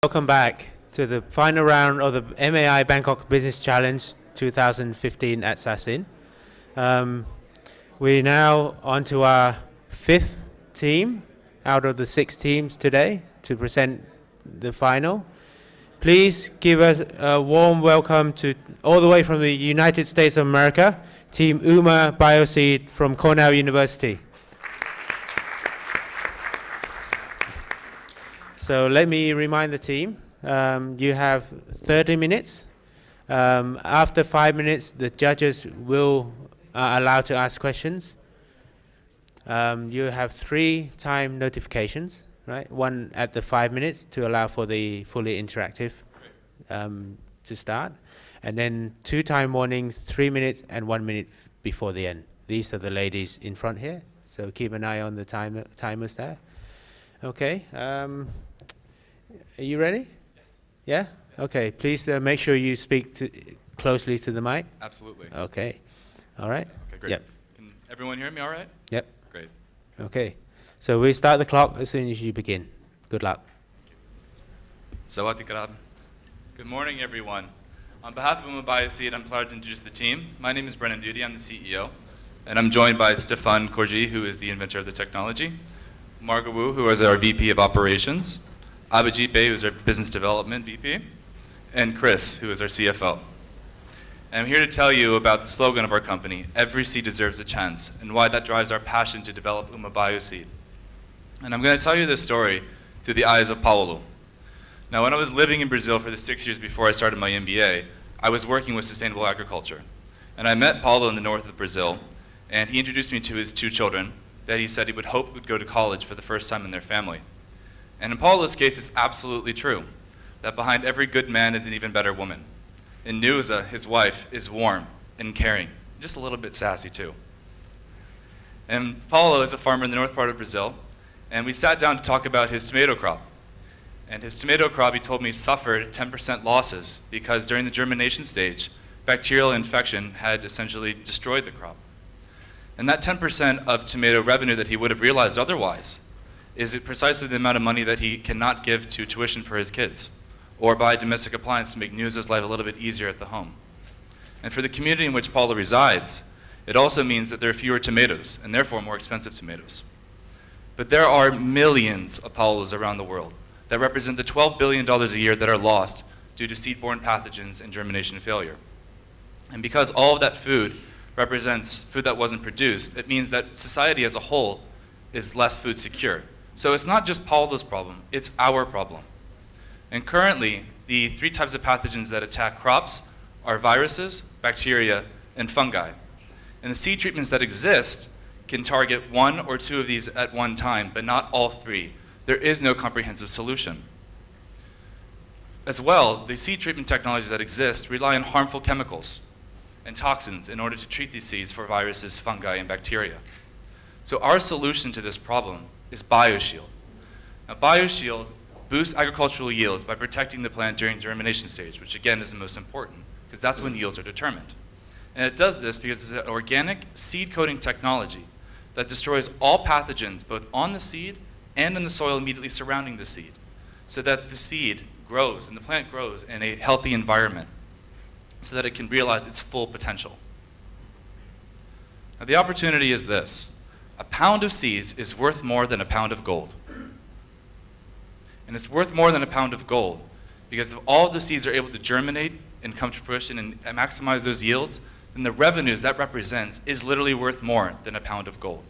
Welcome back to the final round of the MAI Bangkok Business Challenge 2015 at Sassin. We're now on to our fifth team out of the 6 teams today to present the final. Please give us a warm welcome to all the way from the United States of America, Team UMA BioSeed from Cornell University. So let me remind the team, you have 30 minutes. After 5 minutes, the judges will allow to ask questions. You have 3 time notifications, right? One at the 5 minutes to allow for the fully interactive to start. And then 2 time warnings, 3 minutes and 1 minute before the end. These are the ladies in front here. So keep an eye on the timers there. Okay. Are you ready? Yes. Yeah? Yes. Okay, please make sure you speak closely to the mic. Absolutely. Okay. All right? Okay, great. Yep. Can everyone hear me all right? Yep. Great. Okay. So we start the clock as soon as you begin. Good luck. Sawadee krab. Good morning, everyone. On behalf of UMA BioSeed, I'm proud to introduce the team. My name is Brennan Duty. I'm the CEO. And I'm joined by Stefan Korji, who is the inventor of the technology, Marga Wu, who is our VP of Operations, Abhijit Bey, who is our Business Development VP, and Chris, who is our CFO. And I'm here to tell you about the slogan of our company, "Every seed deserves a chance," and why that drives our passion to develop UMA BioSeed. And I'm going to tell you this story through the eyes of Paulo. Now, when I was living in Brazil for the 6 years before I started my MBA, I was working with sustainable agriculture. And I met Paulo in the north of Brazil, and he introduced me to his 2 children that he said he would hope would go to college for the first time in their family. And in Paulo's case, it's absolutely true, that behind every good man is an even better woman. And Neuza, his wife, is warm and caring, just a little bit sassy too. And Paulo is a farmer in the north part of Brazil, and we sat down to talk about his tomato crop. And his tomato crop, he told me, suffered 10% losses because during the germination stage, bacterial infection had essentially destroyed the crop. And that 10% of tomato revenue that he would have realized otherwise is precisely the amount of money that he cannot give to tuition for his kids or buy a domestic appliance to make Neuza's life a little bit easier at the home. And for the community in which Paulo resides, it also means that there are fewer tomatoes and therefore more expensive tomatoes. But there are millions of Paulos around the world that represent the $12 billion a year that are lost due to seed-borne pathogens and germination failure. And because all of that food represents food that wasn't produced, it means that society as a whole is less food secure. So it's not just Paulo's problem, it's our problem. And currently, the 3 types of pathogens that attack crops are viruses, bacteria, and fungi. And the seed treatments that exist can target 1 or 2 of these at one time, but not all 3. There is no comprehensive solution. As well, the seed treatment technologies that exist rely on harmful chemicals and toxins in order to treat these seeds for viruses, fungi, and bacteria. So our solution to this problem is BioShield. Now, BioShield boosts agricultural yields by protecting the plant during germination stage, which again is the most important, because that's when yields are determined. And it does this because it's an organic seed coating technology that destroys all pathogens both on the seed and in the soil immediately surrounding the seed, so that the seed grows and the plant grows in a healthy environment so that it can realize its full potential. Now, the opportunity is this. A pound of seeds is worth more than a pound of gold. And it's worth more than a pound of gold because if all of the seeds are able to germinate and come to fruition and maximize those yields, then the revenues that represents is literally worth more than a pound of gold.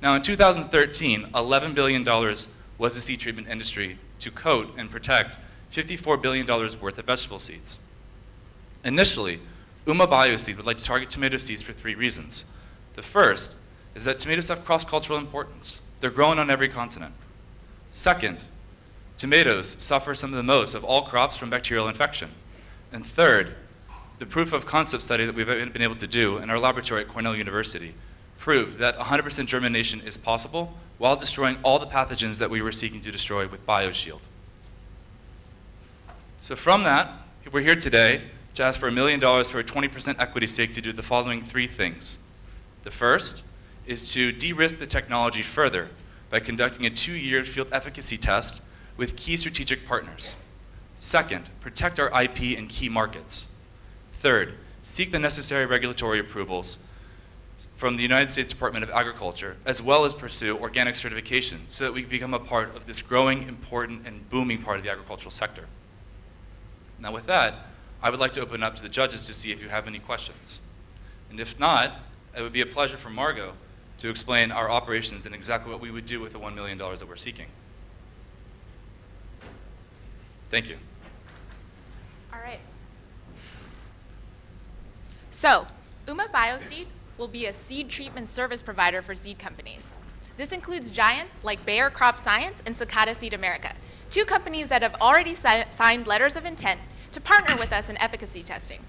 Now, in 2013, $11 billion was the seed treatment industry to coat and protect $54 billion worth of vegetable seeds. Initially, UMA BioSeed would like to target tomato seeds for 3 reasons. The first is that tomatoes have cross-cultural importance. They're grown on every continent. Second, tomatoes suffer some of the most of all crops from bacterial infection. And third, the proof of concept study that we've been able to do in our laboratory at Cornell University proved that 100% germination is possible while destroying all the pathogens that we were seeking to destroy with BioShield. So from that, we're here today to ask for $1 million for a 20% equity stake to do the following 3 things. The first is to de-risk the technology further by conducting a 2-year field efficacy test with key strategic partners. Second, protect our IP in key markets. Third, seek the necessary regulatory approvals from the United States Department of Agriculture, as well as pursue organic certification so that we can become a part of this growing, important, and booming part of the agricultural sector. Now with that, I would like to open up to the judges to see if you have any questions. And if not, it would be a pleasure for Margot to explain our operations and exactly what we would do with the $1 million that we're seeking. Thank you. All right. So, BioSeed will be a seed treatment service provider for seed companies. This includes giants like Bayer Crop Science and Cicada Seed America, two companies that have already signed letters of intent to partner with us in efficacy testing.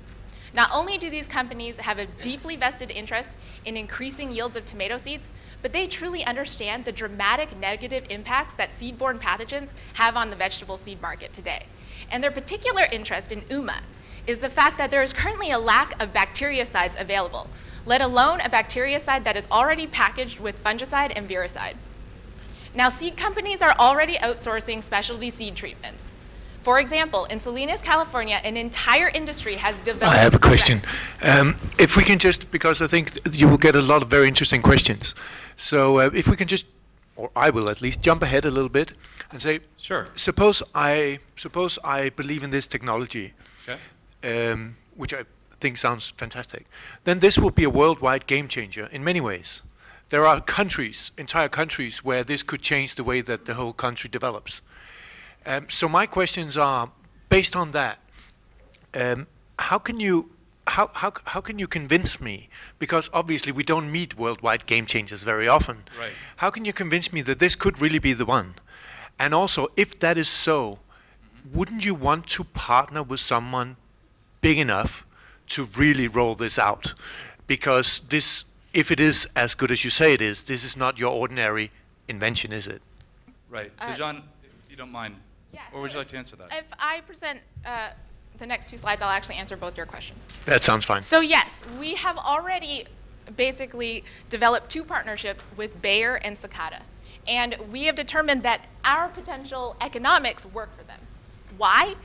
Not only do these companies have a deeply vested interest in increasing yields of tomato seeds, but they truly understand the dramatic negative impacts that seed-borne pathogens have on the vegetable seed market today. And their particular interest in is the fact that there is currently a lack of bactericides available, let alone a bactericide that is already packaged with fungicide and viricide. Now, seed companies are already outsourcing specialty seed treatments. For example, in Salinas, California, an entire industry has developed— I have a question. If we can just, because I think you will get a lot of very interesting questions. So if we can just, or I will at least, jump ahead a little bit and say, sure. Suppose I believe in this technology, okay. Which I think sounds fantastic. Then this will be a worldwide game changer in many ways. There are countries, entire countries, where this could change the way that the whole country develops. So my questions are, based on that, how can you convince me, because obviously we don't meet worldwide game changers very often, right. How can you convince me that this could really be the one? And also, if that is so, wouldn't you want to partner with someone big enough to really roll this out? Because this, if it is as good as you say it is, this is not your ordinary invention, is it? Right. So John, if you don't mind, yeah, or would you like to answer that? If I present the next two slides, I'll actually answer both your questions. That sounds fine. So yes, we have already basically developed two partnerships with Bayer and Cicada. And we have determined that our potential economics work for them. Why?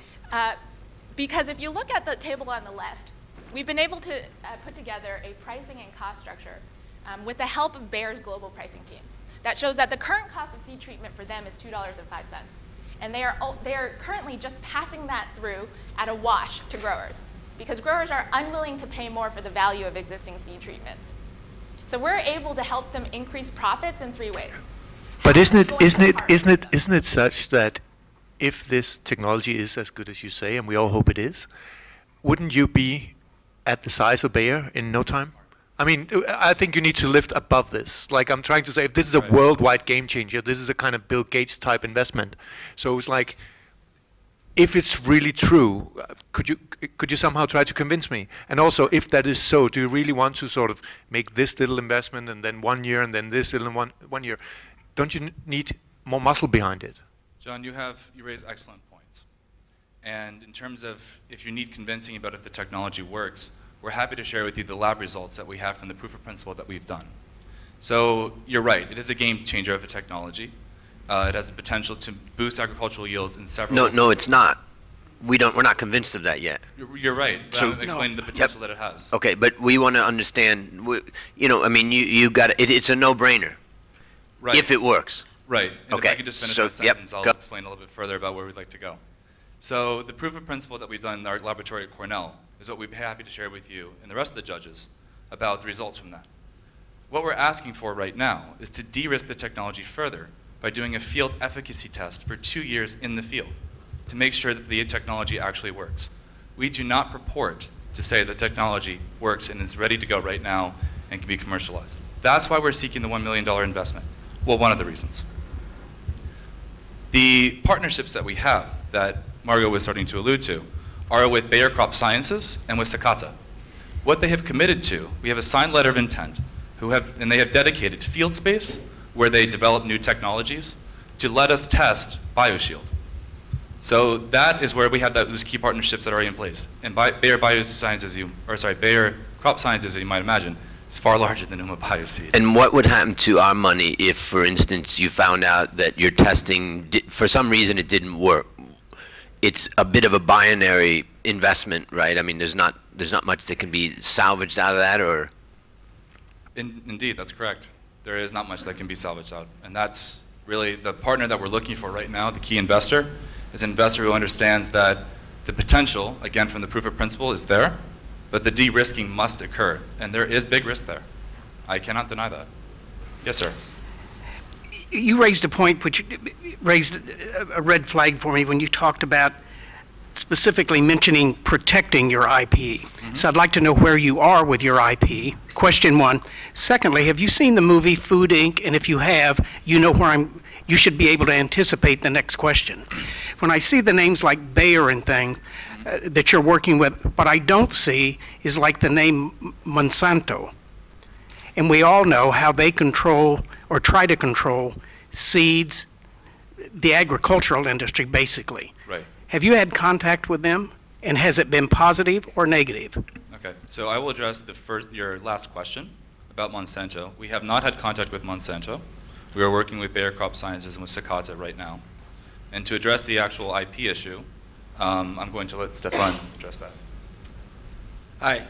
Because if you look at the table on the left, we've been able to put together a pricing and cost structure with the help of Bayer's global pricing team. That shows that the current cost of seed treatment for them is $2.05. And they are currently just passing that through at a wash to growers, because growers are unwilling to pay more for the value of existing seed treatments. So we're able to help them increase profits in three ways. But isn't it such that if this technology is as good as you say, and we all hope it is, wouldn't you be at the size of Bayer in no time? I mean, I think you need to lift above this. Like, I'm trying to say, if this is a worldwide game changer, this is a kind of Bill Gates type investment. So it's like, if it's really true, could you somehow try to convince me? And also, if that is so, do you really want to sort of make this little investment and then 1 year and then this little one year? Don't you need more muscle behind it? John, you raise excellent points. And in terms of if you need convincing about if the technology works, we're happy to share with you the lab results that we have from the proof of principle that we've done. So you're right, it is a game changer of a technology. It has the potential to boost agricultural yields in several— No, it's not. We're not convinced of that yet. You're right, but So- I'm explaining the potential that it has. Okay, but we want to understand, I mean, you got it's a no-brainer Right. if it works. Right, and Okay, if I could just finish so, that sentence, yep, I'll go. explain a little bit further about where we'd like to go. So the proof of principle that we've done in our laboratory at Cornell is what we'd be happy to share with you and the rest of the judges about the results from that. What we're asking for right now is to de-risk the technology further by doing a field efficacy test for 2 years in the field to make sure that the technology actually works. We do not purport to say the technology works and is ready to go right now and can be commercialized. That's why we're seeking the $1 million investment. Well, one of the reasons. The partnerships that we have that Margot was starting to allude to are with Bayer Crop Sciences and with Cicada. What they have committed to, we have a signed letter of intent, and they have dedicated field space where they develop new technologies to let us test BioShield. So that is where we have those key partnerships that are already in place. And Bayer Crop Sciences, as you might imagine, is far larger than BioSeed. And what would happen to our money if, for instance, you found out that your testing, for some reason it didn't work? it's a bit of a binary investment, right? I mean, there's not much that can be salvaged out of that, or? Indeed, that's correct. There is not much that can be salvaged out. And that's really the partner that we're looking for right now, the key investor, is an investor who understands that the potential, again from the proof of principle, is there, but the de-risking must occur. And there is big risk there. I cannot deny that. Yes, sir. You raised a point which raised a red flag for me when you talked about specifically mentioning protecting your IP. So I'd like to know where you are with your IP. Question one. Secondly, have you seen the movie Food Inc.? And if you have, you know where you should be able to anticipate the next question. When I see the names like Bayer and things that you're working with, what I don't see is like the name Monsanto. And we all know how they control or try to control seeds, the agricultural industry basically. Right. Have you had contact with them, and has it been positive or negative? Okay, so I will address your last question about Monsanto. We have not had contact with Monsanto. We are working with Bayer Crop Sciences and with Sakata right now. And to address the actual IP issue, I'm going to let Stefan address that. Hi.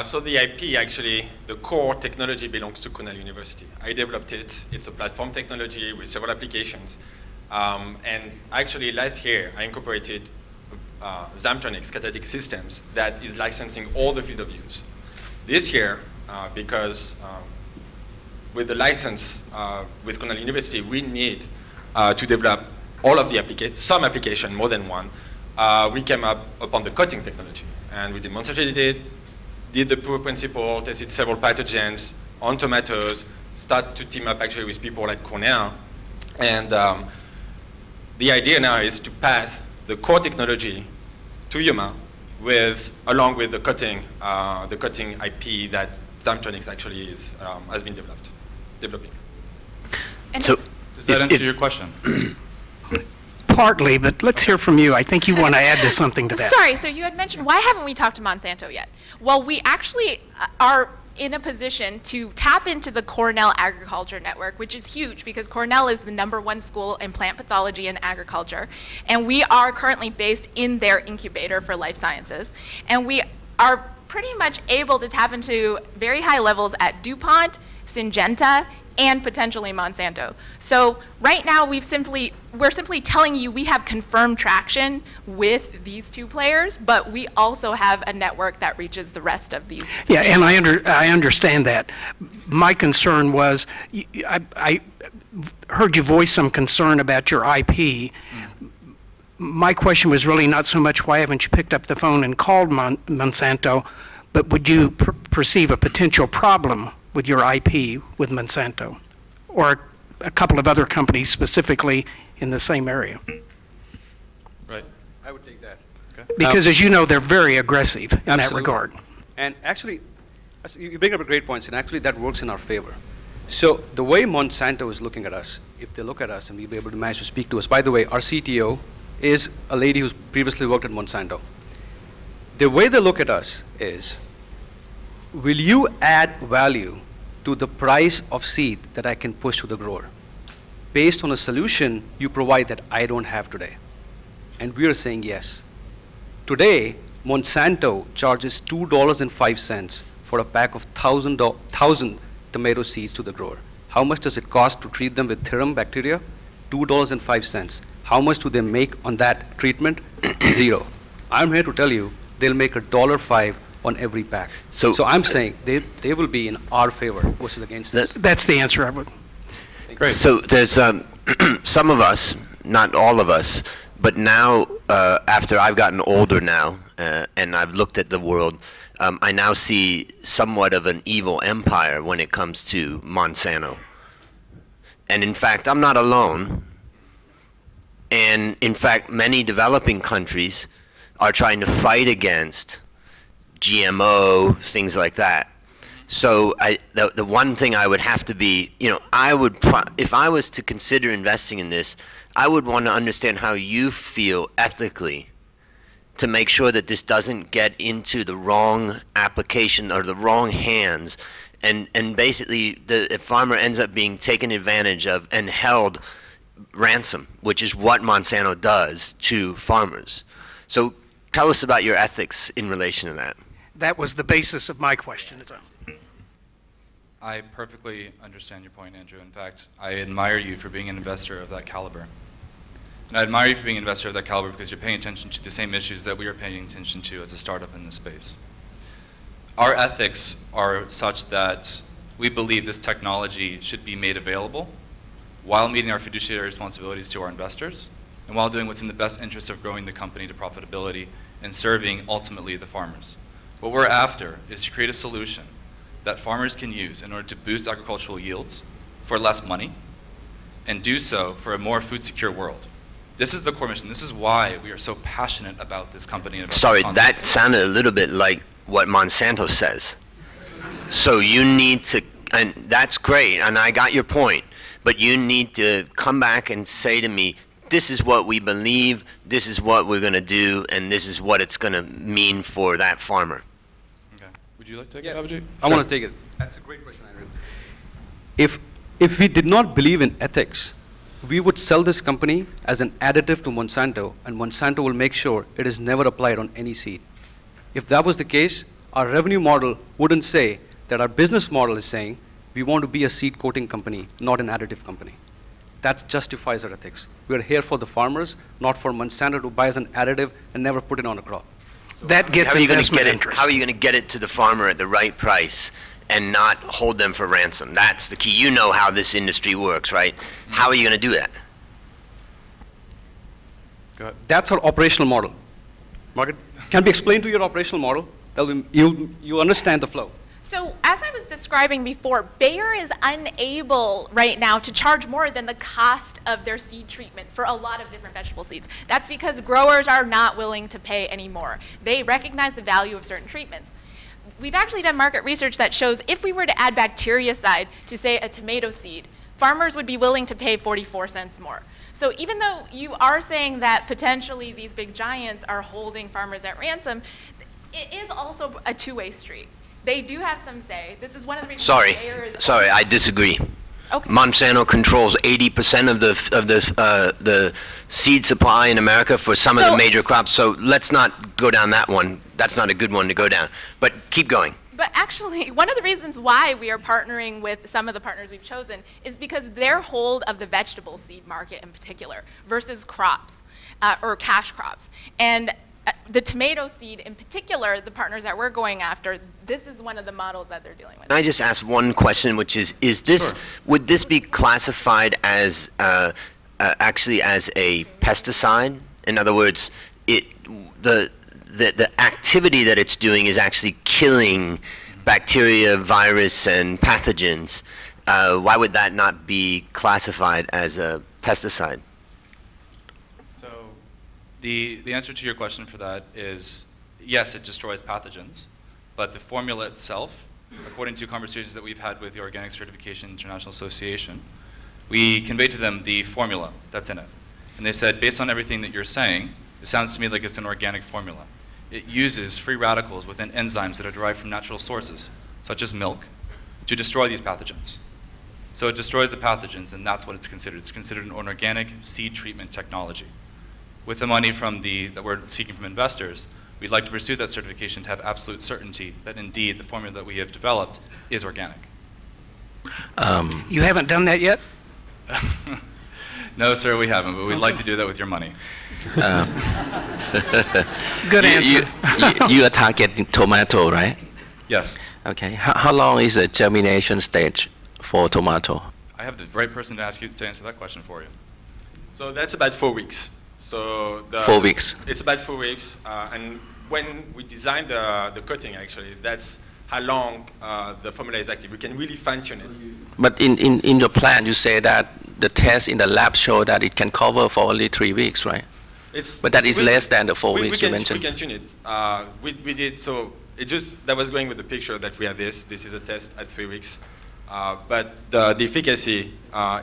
So the IP, actually, the core technology belongs to Cornell University. I developed it. It's a platform technology with several applications. And actually, last year, I incorporated Zamtronics catalytic systems that is licensing all the field of use. This year, because with the license with Cornell University, we need to develop all of the some application, more than one. We came up upon the coating technology, and we demonstrated it, did the proof of principle, tested several pathogens on tomatoes, start to team up actually with people like Cornell. And the idea now is to pass the core technology to Yuma along with the coating IP that Zamtronics actually has been developing. And So, Does that answer your question? Partly, but let's hear from you. I think you want to add to something to that. Sorry, so you had mentioned, why haven't we talked to Monsanto yet? Well, we actually are in a position to tap into the Cornell Agriculture Network, which is huge because Cornell is the #1 school in plant pathology and agriculture. And we are currently based in their incubator for life sciences. And we are pretty much able to tap into very high levels at DuPont, Syngenta, and potentially Monsanto. So right now we're simply telling you we have confirmed traction with these two players, but we also have a network that reaches the rest of these. Yeah, and I understand that. My concern was, I heard you voice some concern about your IP. My question was really not so much why haven't you picked up the phone and called Monsanto, but would you perceive a potential problem with your IP with Monsanto, or a couple of other companies specifically in the same area? Right. I would take that. Okay. Because as you know, they're very aggressive in that Absolutely. regard. And actually, you bring up a great point, and actually that works in our favor. So the way Monsanto is looking at us, if they look at us and we'll be able to manage to speak to us, by the way, our CTO is a lady who's previously worked at Monsanto. The way they look at us is, will you add value to the price of seed that I can push to the grower based on a solution you provide that I don't have today? And we are saying yes. Today, Monsanto charges $2.05 for a pack of 1,000 tomato seeds to the grower. How much does it cost to treat them with Thirum bacteria? $2.05. How much do they make on that treatment? Zero. I'm here to tell you they'll make $1.05 on every pack. So I'm saying they will be in our favor versus against us. That's the answer I would. Great. So there's some of us, not all of us, but now after I've gotten older now and I've looked at the world, I now see somewhat of an evil empire when it comes to Monsanto. And in fact, I'm not alone. And in fact, many developing countries are trying to fight against GMO, things like that. So the one thing I would have to be, if I was to consider investing in this, I would want to understand how you feel ethically to make sure that this doesn't get into the wrong application or the wrong hands, and basically the farmer ends up being taken advantage of and held ransom, which is what Monsanto does to farmers. So tell us about your ethics in relation to that. That was the basis of my question. I perfectly understand your point, Andrew. In fact, I admire you for being an investor of that caliber. And I admire you for being an investor of that caliber because you're paying attention to the same issues that we are paying attention to as a startup in this space. Our ethics are such that we believe this technology should be made available while meeting our fiduciary responsibilities to our investors and while doing what's in the best interest of growing the company to profitability and serving ultimately the farmers. What we're after is to create a solution that farmers can use in order to boost agricultural yields for less money and do so for a more food secure world. This is the core mission. This is why we are so passionate about this company. And about Sorry, this that sounded a little bit like what Monsanto says. So you need to, and that's great, and I got your point, but you need to come back and say to me, this is what we believe, this is what we're going to do, and this is what it's going to mean for that farmer. Okay. Would you like to take it, Abhijit? I want to take it. That's a great question, Andrew. If we did not believe in ethics, we would sell this company as an additive to Monsanto, and Monsanto will make sure it is never applied on any seed. If that was the case, our revenue model wouldn't say that our business model is saying we want to be a seed coating company, not an additive company. That justifies our ethics. We are here for the farmers, not for Monsanto to buy as an additive and never put it on a crop. That gets investment interest. How are you going to get it to the farmer at the right price and not hold them for ransom? That's the key. You know how this industry works, right? How are you going to do that? Go ahead. That's our operational model. Margaret, can we explain to you your operational model? You'll understand the flow. So as I was describing before, Bayer is unable right now to charge more than the cost of their seed treatment for a lot of different vegetable seeds. That's because growers are not willing to pay any more. They recognize the value of certain treatments. We've actually done market research that shows if we were to add bactericide to, say, a tomato seed, farmers would be willing to pay 44 cents more. So even though you are saying that potentially these big giants are holding farmers at ransom, it is also a two-way street. They do have some say. This is one of the reasons Bayer is... Sorry, I disagree. Okay. Monsanto controls 80% of the seed supply in America for some of the major crops. So let's not go down that one. That's not a good one to go down. But keep going. But actually, one of the reasons why we are partnering with some of the partners we've chosen is because their hold of the vegetable seed market in particular versus crops or cash crops. And the tomato seed in particular, the partners that we're going after, this is one of the models that they're dealing with. Can I just ask one question, which is this, would this be classified as actually as a pesticide? In other words, the activity that it's doing is actually killing bacteria, virus, and pathogens. Why would that not be classified as a pesticide? The answer to your question for that is, yes, it destroys pathogens, but the formula itself, according to conversations that we've had with the Organic Certification International Association, we conveyed to them the formula that's in it. And they said, based on everything that you're saying, it sounds to me like it's an organic formula. It uses free radicals within enzymes that are derived from natural sources, such as milk, to destroy these pathogens. So it destroys the pathogens, and that's what it's considered. It's considered an organic seed treatment technology. With the money that we're seeking from investors, we'd like to pursue that certification to have absolute certainty that indeed the formula that we have developed is organic. You haven't done that yet? No, sir, we haven't, but we'd like to do that with your money. Good answer. You are targeting tomato, right? Yes. Okay. How long is the germination stage for tomato? I have the right person to ask you to answer that question for you. So that's about 4 weeks. So 4 weeks. It's about 4 weeks, and when we designed the coating, actually, that's how long the formula is active. We can really fine-tune it. But in your plan, you say that the test in the lab show that it can cover for only 3 weeks, right? But that is less than the 4 weeks you mentioned. We can tune it. We did, so that was going with the picture that we have this. This is a test at 3 weeks. But the efficacy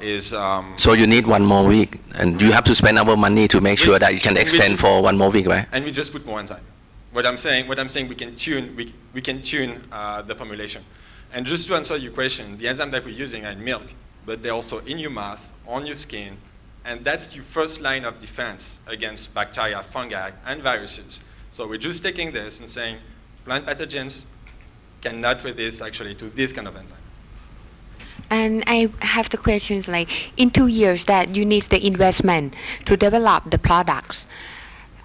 is... So you need 1 more week, and you have to spend our money to make sure that it can extend for 1 more week, right? And we just put more enzyme. What I'm saying, we can tune the formulation. And just to answer your question, the enzyme that we're using are in milk, but they're also in your mouth, on your skin, And that's your first line of defense against bacteria, fungi, and viruses. So we're just taking this and saying plant pathogens cannot resist actually to this kind of enzyme. And I have the questions like, in 2 years that you need the investment to develop the products.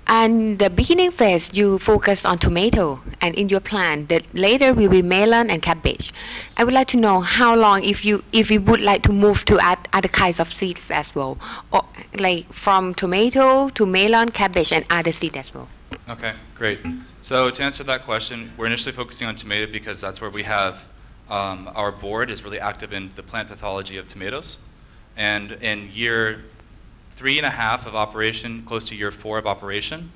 And the beginning phase, you focus on tomato, and in your plan, that later will be melon and cabbage. I would like to know how long, if you would like to move to add other kinds of seeds as well, or like from tomato to melon, cabbage, and other seeds as well. Okay, great. So to answer that question, we're initially focusing on tomato because that's where we have our board is really active in the plant pathology of tomatoes. And in year 3.5 of operation, close to year 4 of operation,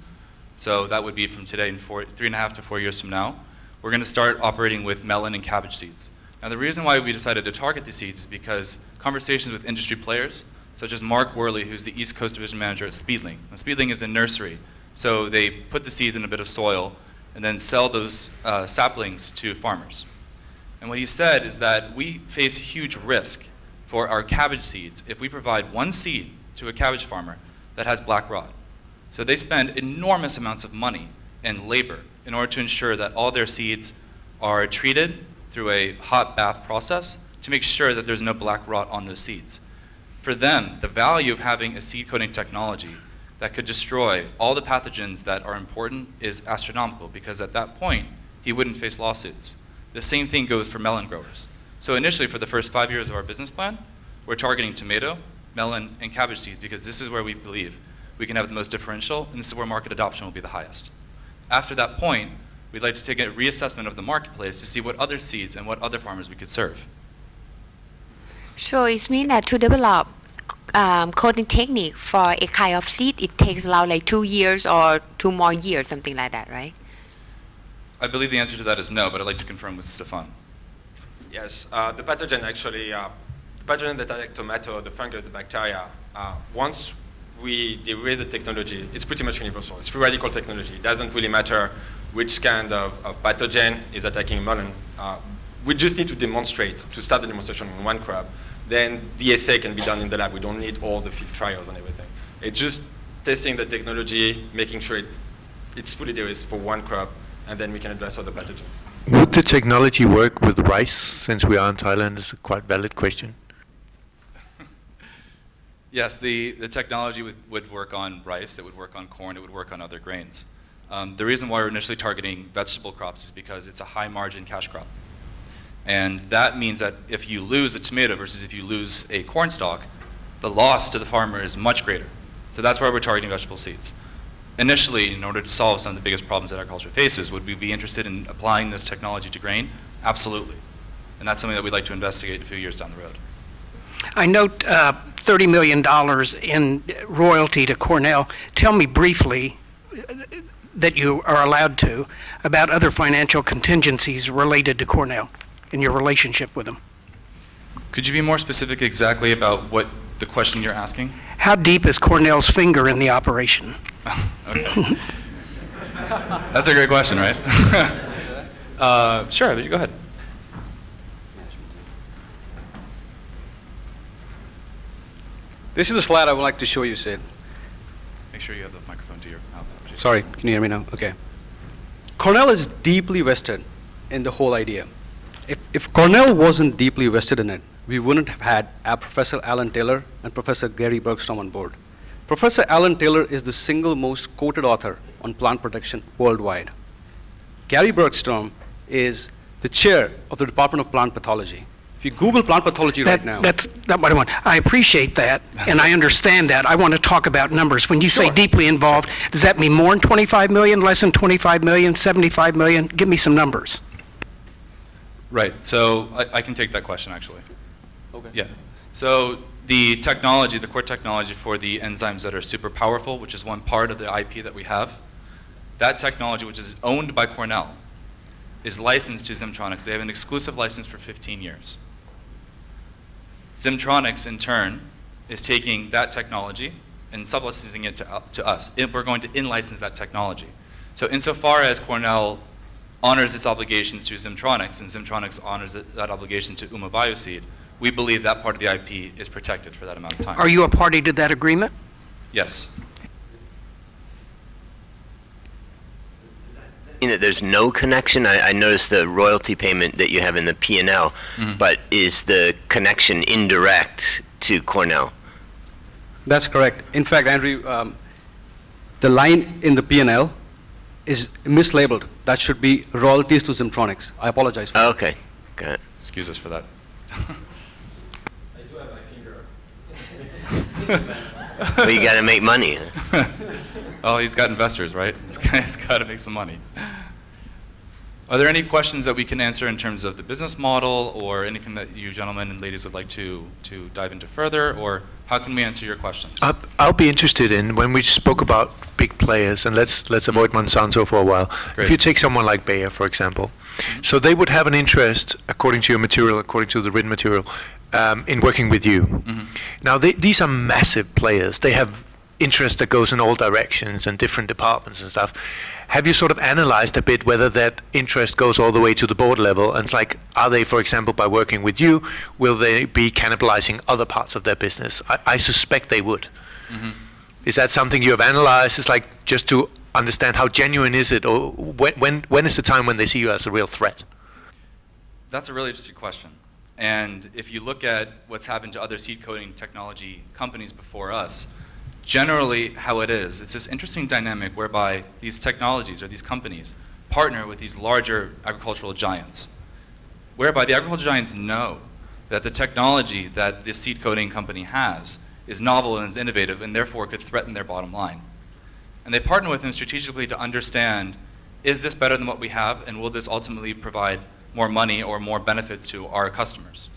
so that would be from today in 3.5 to 4 years from now, we're going to start operating with melon and cabbage seeds. Now the reason why we decided to target these seeds is because conversations with industry players, such as Mark Worley, who's the East Coast Division Manager at Speedling. And Speedling is a nursery, so they put the seeds in a bit of soil and then sell those saplings to farmers. And what he said is that we face huge risk for our cabbage seeds if we provide one seed to a cabbage farmer that has black rot. So they spend enormous amounts of money and labor in order to ensure that all their seeds are treated through a hot bath process to make sure that there's no black rot on those seeds. For them, the value of having a seed coating technology that could destroy all the pathogens that are important is astronomical, because at that point, he wouldn't face lawsuits. The same thing goes for melon growers. So initially, for the first 5 years of our business plan, we're targeting tomato, melon, and cabbage seeds because this is where we believe we can have the most differential, and this is where market adoption will be the highest. After that point, we'd like to take a reassessment of the marketplace to see what other seeds and what other farmers we could serve. So it means that to develop coating technique for a kind of seed, it takes around like 2 years or 2 more years, something like that, right? I believe the answer to that is no, but I'd like to confirm with Stefan. Yes, the pathogen actually, the pathogen that attack tomato, the fungus, the bacteria, once we derive the technology, it's pretty much universal. It's free radical technology. It doesn't really matter which kind of pathogen is attacking a melon. We just need to demonstrate, to start the demonstration on one crop. Then the assay can be done in the lab. We don't need all the field trials and everything. It's just testing the technology, making sure it's fully de-risked for one crop, and then we can address other pathogens. Would the technology work with rice, since we are in Thailand? It's a quite valid question. Yes, the technology would work on rice, it would work on corn, it would work on other grains. The reason why we're initially targeting vegetable crops is because it's a high margin cash crop. And that means that if you lose a tomato versus if you lose a corn stalk, the loss to the farmer is much greater. So that's why we're targeting vegetable seeds. Initially, in order to solve some of the biggest problems that agriculture faces, would we be interested in applying this technology to grain? Absolutely. And that's something that we'd like to investigate a few years down the road. I note $30 million in royalty to Cornell. Tell me briefly, that you are allowed to, about other financial contingencies related to Cornell in your relationship with them. Could you be more specific exactly about what the question you're asking? How deep is Cornell's finger in the operation? Okay. That's a great question, right? Sure, go ahead. This is a slide I would like to show you, Sid. Make sure you have the microphone to your mouth. Sorry, can you hear me now? Okay. Cornell is deeply vested in the whole idea. If Cornell wasn't deeply vested in it, we wouldn't have had Professor Alan Taylor and Professor Gary Bergstrom on board. Professor Alan Taylor is the single most quoted author on plant protection worldwide. Gary Bergstrom is the chair of the Department of Plant Pathology. If you Google plant pathology right now. That's not what I want. I appreciate that, and I understand that. I want to talk about numbers. When you say deeply involved, does that mean more than 25 million, less than 25 million, 75 million? Give me some numbers. Right, so I can take that question actually. Okay. Yeah, so the technology, the core technology for the enzymes that are super powerful, which is one part of the IP that we have, that technology, which is owned by Cornell, is licensed to Zymtronics. They have an exclusive license for 15 years. Zymtronics, in turn, is taking that technology and sublicensing it to us. We're going to in-license that technology. So insofar as Cornell honors its obligations to Zymtronics, and Zymtronics honors that obligation to BioSeed, we believe that part of the IP is protected for that amount of time. Are you a party to that agreement? Yes. That there's no connection. I noticed the royalty payment that you have in the P&L, but is the connection indirect to Cornell? That's correct. In fact, Andrew, the line in the P&L is mislabeled. That should be royalties to Zymtronics. I apologize for that. Okay, got it. Excuse us for that. I do have my finger. Well, you got to make money. Oh, he's got investors, right? He's got to make some money. Are there any questions that we can answer in terms of the business model or anything that you gentlemen and ladies would like to dive into further, or how can we answer your questions? I'll be interested in, when we spoke about big players, and let's avoid Monsanto for a while. Great. If you take someone like Bayer, for example, so they would have an interest, according to your material, according to the written material, in working with you. Now, these are massive players. They have interest that goes in all directions and different departments and stuff. Have you sort of analyzed a bit whether that interest goes all the way to the board level? And it's like, are they, for example, by working with you, will they be cannibalizing other parts of their business? I suspect they would. Is that something you have analyzed? It's like just to understand how genuine is it, or when is the time when they see you as a real threat? That's a really interesting question. And if you look at what's happened to other seed coding technology companies before us, generally how it is, it's this interesting dynamic whereby these technologies or these companies partner with these larger agricultural giants, whereby the agricultural giants know that the technology that this seed coding company has is novel and is innovative and therefore could threaten their bottom line. And they partner with them strategically to understand, is this better than what we have, and will this ultimately provide more money or more benefits to our customers?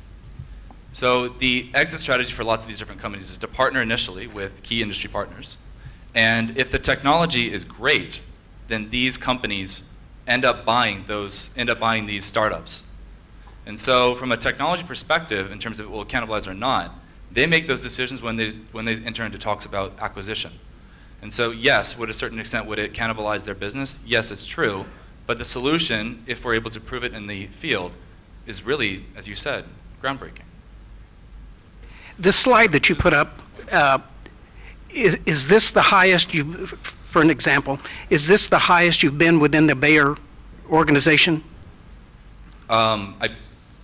So the exit strategy for lots of these different companies is to partner initially with key industry partners. And if the technology is great, then these companies end up buying these startups. And so from a technology perspective, in terms of it will cannibalize or not, they make those decisions when they enter into talks about acquisition. And so yes, to a certain extent, would it cannibalize their business? Yes, it's true. But the solution, if we're able to prove it in the field, is really, as you said, groundbreaking. The slide that you put up, is this the highest for an example, is this the highest you've been within the Bayer organization? I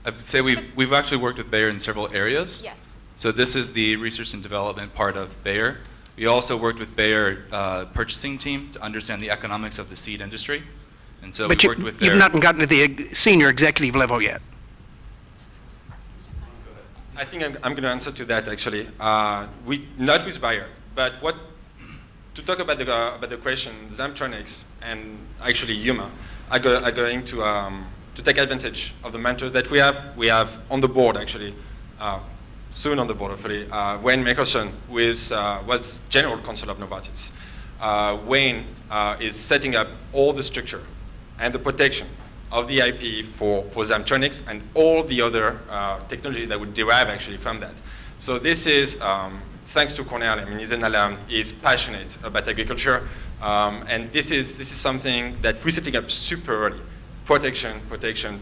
would say we've actually worked with Bayer in several areas. Yes. So this is the research and development part of Bayer. We also worked with Bayer purchasing team to understand the economics of the seed industry. And so but we worked with you've not gotten to the senior executive level yet. I think I'm going to answer to that actually. Not with Bayer, but to talk about the question, Zymtronics and actually Yuma are going to take advantage of the mentors that we have. We have on the board actually, soon on the board hopefully, Wayne Mickelson, who was General Counsel of Novartis. Wayne is setting up all the structure and the protection of the IP for Zymtronics and all the other technologies that would derive actually from that. So this is, thanks to Cornell, I mean, he's an alum, he's passionate about agriculture, and this is something that we're setting up super early. Protection,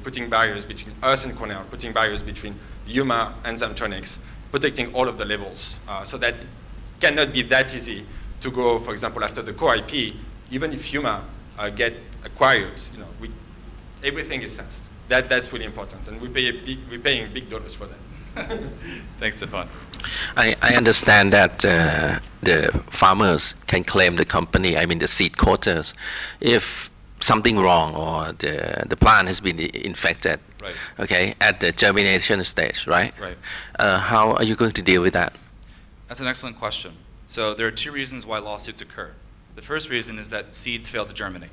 putting barriers between us and Cornell, putting barriers between Yuma and Zymtronics, protecting all of the levels, so that it cannot be that easy to go, for example, after the core IP, even if Yuma get acquired, everything is fast. That's really important, and we're paying big dollars for that. Thanks, Stefan. I understand that the farmers can claim the company, I mean the seed coaters, if something wrong or the plant has been infected, right. Okay, at the germination stage, right? Right. How are you going to deal with that? That's an excellent question. So there are two reasons why lawsuits occur. The first reason is that seeds fail to germinate.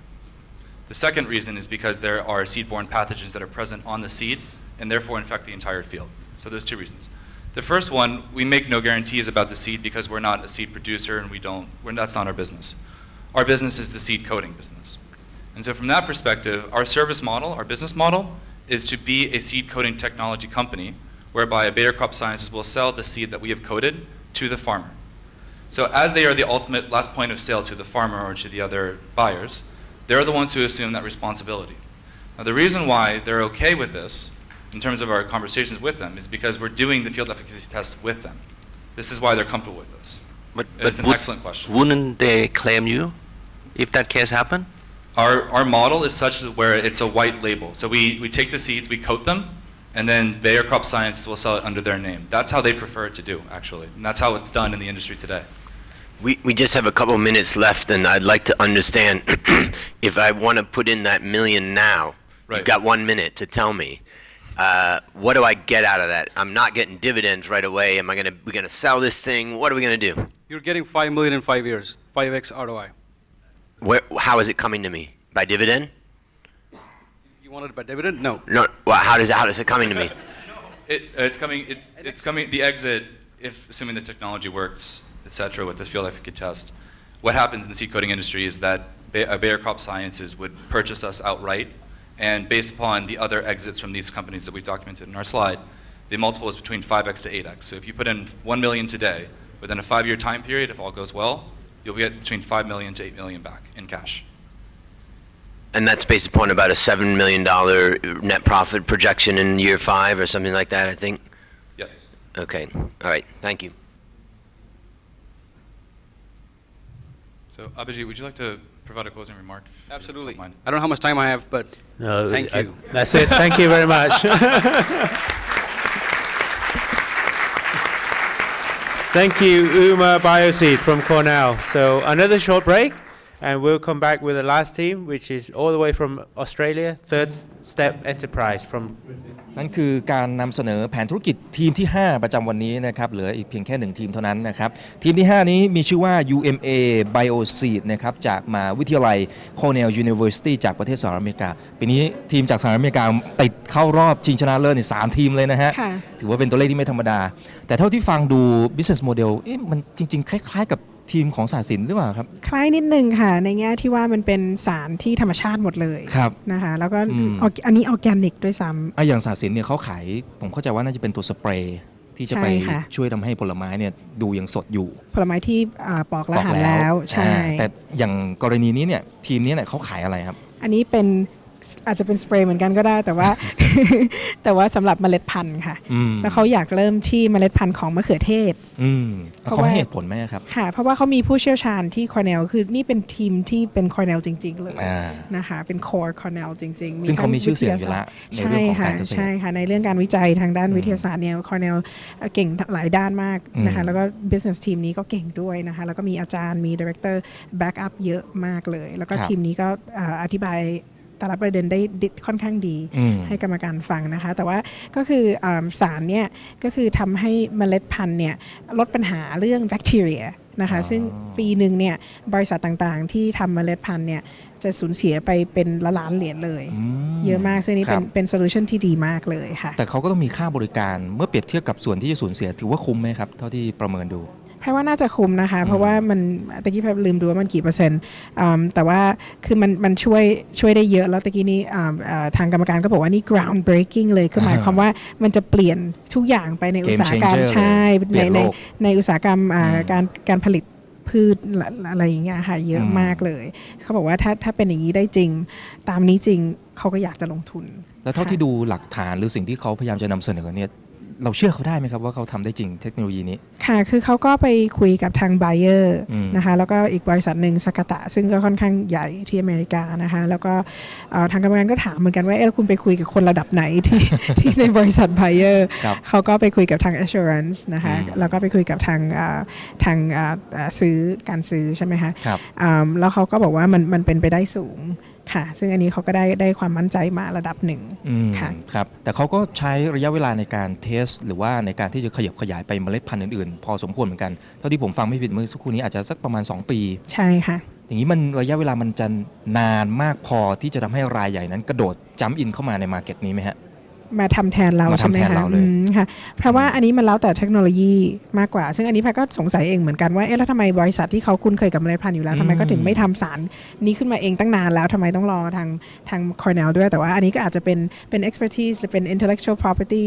The second reason is because there are seed-borne pathogens that are present on the seed and therefore infect the entire field. So there's two reasons. The first one, we make no guarantees about the seed because we're not a seed producer and that's not our business. Our business is the seed coating business. And so from that perspective, our service model, our business model, is to be a seed coating technology company whereby Bayer Crop Sciences will sell the seed that we have coated to the farmer. So as they are the ultimate last point of sale to the farmer or to the other buyers, they're the ones who assume that responsibility. Now the reason why they're okay with this in terms of our conversations with them is because we're doing the field efficacy test with them. This is why they're comfortable with us. But it's an excellent question. Wouldn't they claim you if that case happened? Our model is such that where it's a white label. So we take the seeds, we coat them, and then Bayer Crop Science will sell it under their name. That's how they prefer it to do, actually. And that's how it's done in the industry today. We just have a couple minutes left, and I'd like to understand if I want to put in that million now, you've got 1 minute to tell me, what do I get out of that? I'm not getting dividends right away. Am I we're gonna sell this thing? What are we gonna do? You're getting $5 million in 5 years, 5x ROI. How is it coming to me? By dividend? You want it by dividend? No. No. Well, how does it coming to me? It's coming. The exit, if assuming the technology works, etc., with this field efficacy test, what happens in the seed coating industry is that Bayer Crop Sciences would purchase us outright, and based upon the other exits from these companies that we've documented in our slide, the multiple is between 5x to 8x. So if you put in $1 million today, within a 5-year time period, if all goes well, you'll get between $5 million to $8 million back in cash. And that's based upon about a $7 million net profit projection in year 5 or something like that, I think? Yes. Okay. All right. Thank you. So, Abhijit, would you like to provide a closing remark? Absolutely. I don't know how much time I have, but thank you. That's it. Thank you very much. Thank you, Uma BioSeed from Cornell. So another short break, and we'll come back with the last team, which is all the way from Australia, Third Step Enterprise from นั่นคือการนำเสนอแผนธุรกิจทีมที่ 5 ประจำวันนี้นะครับเหลืออีกเพียงแค่1ทีมเท่านั้นนะครับทีมที่ 5 นี้มีชื่อว่า UMA BioSeed นะครับจากมหาวิทยาลัย Cornell University จากประเทศสหรัฐอเมริกาปีนี้ทีมจากสหรัฐอเมริกาติดเข้ารอบชิงชนะเลิศใน3ทีมเลยนะฮะถือว่าเป็นตัวเลขที่ไม่ธรรมดาแต่เท่าที่ฟังดู business model มันจริงๆคล้ายๆกับทีมของสารสินหรือเปล่าครับคล้ายนิดนึงค่ะในแง่ที่ว่ามันเป็นสารที่ธรรมชาติหมดเลยนะคะแล้วก็อันนี้ออร์แกนิกด้วยซ้ำอย่างสารสินเนี่ยเขาขายผมเข้าใจว่าน่าจะเป็นตัวสเปรย์ที่จะไปช่วยทำให้ผลไม้เนี่ยดูยังสดอยู่ผลไม้ที่ปอกแล้วหั่นแล้วใช่แต่อย่างกรณีนี้เนี่ยทีมนี้เนี่ยเขาขายอะไรครับอันนี้เป็นอาจจะเป็นสเปรย์เหมือนกันก็ได้แต่ว่า แต่ว่าสำหรับเมล็ดพันธุ์ค่ะแล้วเขาอยากเริ่มที่เมล็ดพันธุ์ของมะเขือเทศเขาให้เหตุผลไหมครับค่ะเพราะว่าเขามีผู้เชี่ยวชาญที่ Cornell คือนี่เป็นทีมที่เป็น Cornell จริงๆเลยนะคะเป็น core Cornell จริงๆซึ่งเขามีชื่อเสียงอยู่แล้วในเรื่องของการเกษตรใช่ค่ะในเรื่องการวิจัยทางด้านวิทยาศาสตร์เนี่ย Cornell เก่งหลายด้านมากนะคะแล้วก็ business ทีมนี้ก็เก่งด้วยนะคะแล้วก็มีอาจารย์มี director back up เยอะมากเลยแล้วก็ทีมนี้ก็อธิบายแต่ละประเด็นได้ค่อนข้างดีให้กรรมการฟังนะคะแต่ว่าก็คือสารเนี่ยก็คือทำให้เมล็ดพันธุ์เนี่ยลดปัญหาเรื่องแบคทีเรียนะคะซึ่งปีหนึ่งเนี่ยบริษัทต่างๆที่ทำเมล็ดพันธุ์เนี่ยจะสูญเสียไปเป็นล้านเหรียญเลยเยอะมากซึ่งนี้เป็นโซลูชันที่ดีมากเลยค่ะแต่เขาก็ต้องมีค่าบริการเมื่อเปรียบเทียบกับส่วนที่จะสูญเสียถือว่าคุ้มไหมครับเท่าที่ประเมินดูแพรว่าน่าจะคุ้มนะคะเพราะว่ามันตะกี้แพรลืมดูว่ามันกี่เปอร์เซ็นต์แต่ว่าคือมันช่วยได้เยอะแล้วตะกี้นี้ทางกรรมการก็บอกว่านี่ ground breaking เลยคือหมายความว่ามันจะเปลี่ยนทุกอย่างไปในอุตสาหกรรมใช่ในอุตสาหกรรมการผลิตพืชอะไรอย่างเงี้ยค่ะเยอะมากเลยเขาบอกว่าถ้าเป็นอย่างนี้ได้จริงตามนี้จริงเขาก็อยากจะลงทุนแล้วเท่าที่ดูหลักฐานหรือสิ่งที่เขาพยายามจะนำเสนอเนี่ยเราเชื่อเขาได้ไหมครับว่าเขาทำได้จริงเทคโนโลยีนี้ค่ะคือเขาก็ไปคุยกับทาง Bayer นะคะแล้วก็อีกบริษัทหนึ่งสกัตะซึ่งก็ค่อนข้างใหญ่ที่อเมริกานะคะแล้วก็ทางกรรมการก็ถามเหมือนกันว่าคุณไปคุยกับคนระดับไหนที่ในบริษัท Bayer เขาก็ไปคุยกับทาง Assurance นะคะแล้วก็ไปคุยกับทางการซื้อใช่ไหมคะแล้วเขาก็บอกว่ามันเป็นไปได้สูงค่ะซึ่งอันนี้เขาก็ได้ความมั่นใจมาระดับหนึ่งค่ะครับแต่เขาก็ใช้ระยะเวลาในการเทสหรือว่าในการที่จะขยับขยายไปเมล็ดพันธุ์อื่นๆพอสมควรเหมือนกันเท่าที่ผมฟังไม่ผิดเมื่อสักครู่นี้อาจจะสักประมาณ2 ปีใช่ค่ะอย่างนี้มันระยะเวลามันจะนานมากพอที่จะทำให้รายใหญ่นั้นกระโดดจัมป์อินเข้ามาในมาร์เก็ตนี้ไหมฮะมาทำแทนเราใช่ไหมคะค่ะเพราะว่าอันนี้มันแล้วแต่เทคโนโลยีมากกว่าซึ่งอันนี้แพทก็สงสัยเองเหมือนกันว่าแล้วทำไมบริษัทที่เขาคุ้นเคยกับเมล็ดพันธุ์อยู่แล้วทำไมก็ถึงไม่ทำสารนี้ขึ้นมาเองตั้งนานแล้วทำไมต้องรอทาง Cornell ด้วยแต่ว่าอันนี้ก็อาจจะเป็น expertise หรือเป็น intellectual property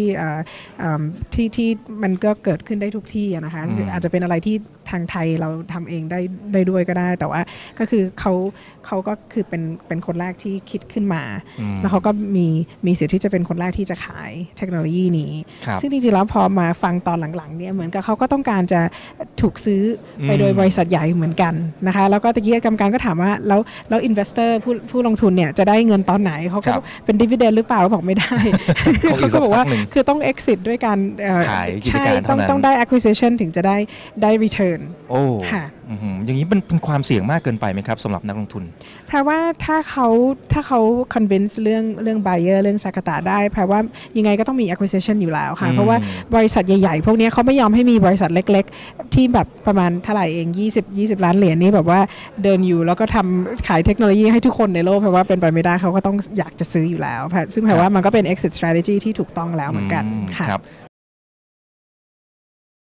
ที่มันก็เกิดขึ้นได้ทุกที่นะคะอาจจะเป็นอะไรที่ทางไทยเราทำเองได้ด้วยก็ได้แต่ว่าก็คือเขาก็คือเป็นคนแรกที่คิดขึ้นมาแล้วเขาก็มีสิทธิ์ที่จะเป็นคนแรกที่จะ จะขายเทคโนโลยีนี้ซึ่งจริงๆแล้วพอมาฟังตอนหลังๆเนี่ยเหมือนกับเขาก็ต้องการจะถูกซื้อไปโดยบริษัทใหญ่เหมือนกันนะคะแล้วก็ตะกี้กรรมการก็ถามว่าแล้วอินเวสเตอร์ผู้ลงทุนเนี่ยจะได้เงินตอนไหนเขาก็เป็นดิวิเดนหรือเปล่าบอกไม่ได้เขาก็บอกว่าคือต้อง exit ด้วยการขายกิจ ใช่ การต้องได้ acquisition ถึงจะได้ return โอ้ ค่ะ อย่างนี้เป็นความเสี่ยงมากเกินไปไหมครับสำหรับนักลงทุนเพราะว่าถ้าเขา convince เรื่อง buyer เรื่องสาขาได้เพราะว่ายังไงก็ต้องมี acquisition อยู่แล้วค่ะเพราะว่าบริษัทใหญ่ๆพวกนี้เขาไม่ยอมให้มีบริษัทเล็กๆที่แบบประมาณเท่าไหร่เอง20 ล้านเหรียญนี่แบบว่าเดินอยู่แล้วก็ทำขายเทคโนโลยีให้ทุกคนในโลกเพราะว่าเป็นไปไม่ได้เขาก็ต้องอยากจะซื้ออยู่แล้วซึ่งแปลว่ามันก็เป็น exit strategy ที่ถูกต้องแล้วเหมือนกันค่ะ